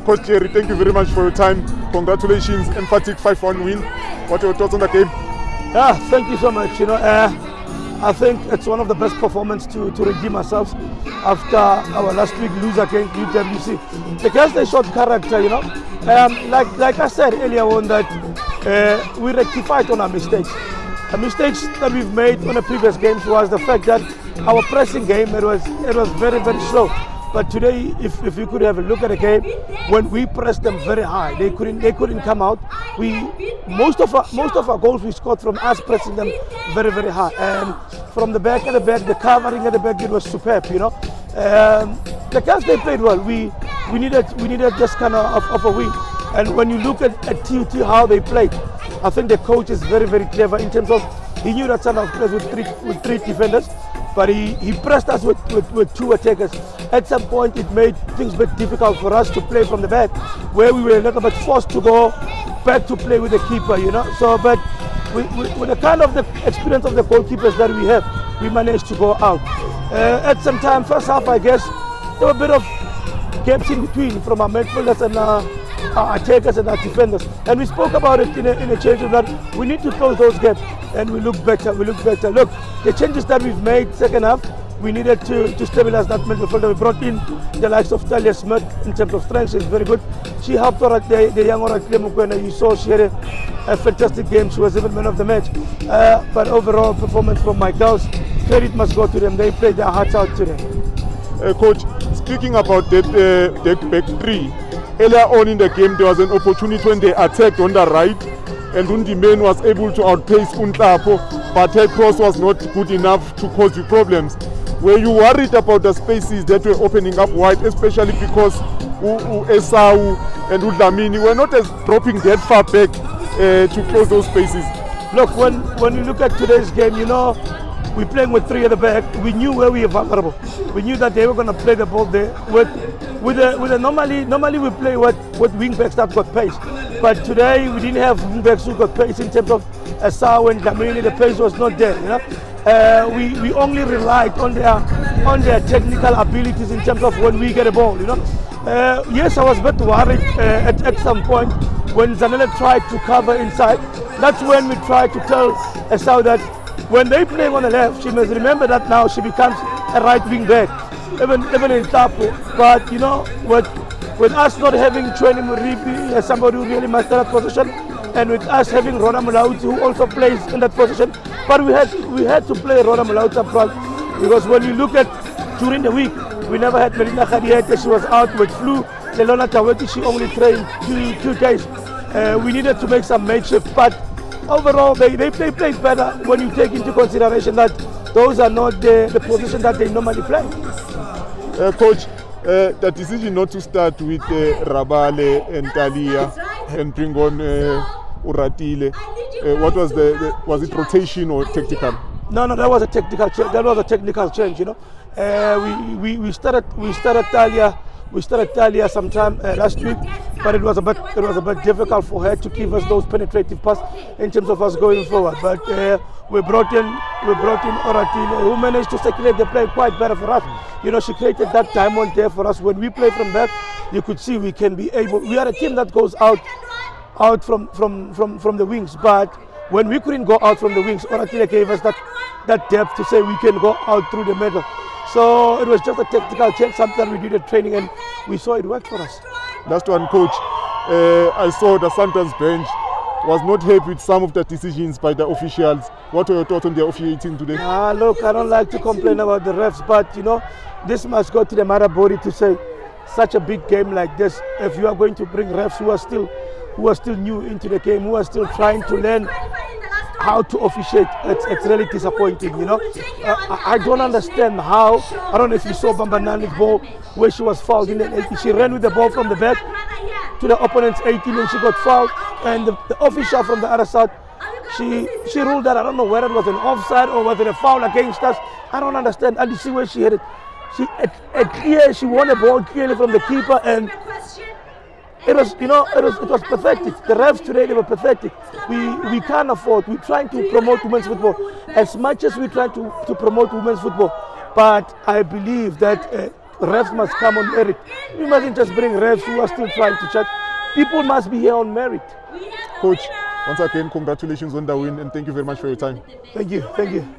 Coach Jerry, thank you very much for your time. Congratulations, emphatic 5-1 win. What are your thoughts on the game? Yeah, thank you so much. I think it's one of the best performances to redeem ourselves after our last week lose against UWC. Because they showed character, like I said earlier on, that we rectified on our mistakes. The mistakes that we've made on the previous games was the fact that our pressing game it was very, very slow. But today, if you could have a look at the game, when we pressed them very high, they couldn't come out. Most of our goals we scored from us pressing them very, very high, and from the back, the covering at the back, it was superb. The guys, they played well. We needed just kind of a win. And when you look at TUT how they played, I think the coach is very, very clever in terms of he knew that Sundowns plays with three defenders. But he pressed us with two attackers. At some point, it made things a bit difficult for us to play from the back, where we were a little bit forced to go back to play with the keeper, So, but with the kind of the experience of the goalkeepers that we have, we managed to go out. At some time, first half, I guess, there were a bit of gaps in between from our midfielders and our attackers and our defenders. And we spoke about it in a change room that we need to close those gaps. And we look better. Look, the changes that we've made second half, we needed to stabilize that midfielder. We brought in the likes of Talia Smith in terms of strength. She's very good. She helped the young Orakile Mukwena. You saw she had a fantastic game. She was even man of the match. But overall performance from my girls, credit must go to them. They played their hearts out today. Coach, speaking about that back three, earlier on in the game there was an opportunity when they attacked on the right, and Undimeni was able to outpace Untapo, but her cross was not good enough to cause you problems. Were you worried about the spaces that were opening up wide, especially because Esau and Udlamini were not as dropping that far back to close those spaces? Look, when you look at today's game, we're playing with three at the back. We knew where we were vulnerable. We knew that they were going to play the ball there. Normally we play with wing backs that got pace. But today we didn't have wing backs who got pace in terms of Esau and Dlamini. The pace was not there. We only relied on their technical abilities in terms of when we get a ball. Yes, I was a bit worried at some point when Zanele tried to cover inside. That's when we tried to tell Esau that when they play on the left, she must remember that now she becomes a right wing back, even in Tapo. But with us not having Chweni Muripi as somebody who really mastered that position, and with us having Rona Mulauti who also plays in that position, but we had to play Rona Mulauti up front, because when you look at during the week, we never had Melina Khadiete. She was out with flu. Lelona Taweti, she only trained two days. We needed to make some makeshift, but overall they played better when you take into consideration that those are not the position that they normally play. Coach, the decision not to start with Rabale and Talia and bring on Uratile, what was was it rotation or tactical? No, that was a technical change. That was a technical change. We started Talia. We started Talia sometime last week, but it was a bit difficult for her to give us those penetrative passes in terms of us going forward. But we brought in Oratile, who managed to circulate the play quite better for us. She created that diamond there for us. When we play from back, you could see we can be able. We are a team that goes out from the wings, but when we couldn't go out from the wings, Oratile gave us that depth to say we can go out through the middle. So it was just a tactical change, something we did at training, and we saw it worked for us. Last one, Coach. I saw the Sundowns bench was not happy with some of the decisions by the officials. What are your thoughts on the officiating today? Look, I don't like to complain about the refs, but this must go to the Mamelodi to say, such a big game like this, if you are going to bring refs who are still new into the game, who are still trying to learn how to officiate, it's really disappointing. I don't understand how. I don't know if you saw Bambanani's ball where she was fouled in the 80. She ran with the ball from the back to the opponent's 18 and she got fouled, and the official from the other side, she ruled that. I don't know whether it was an offside or whether a foul against us. I don't understand. And you see where she hit it. She won the ball clearly from the keeper, and it was pathetic. The refs today, they were pathetic. We can't afford. We're trying to promote women's football as much as we try to promote women's football. But I believe that refs must come on merit. Imagine just bring refs who are still trying to judge. People must be here on merit. Coach, once again, congratulations on the win and thank you very much for your time. Thank you.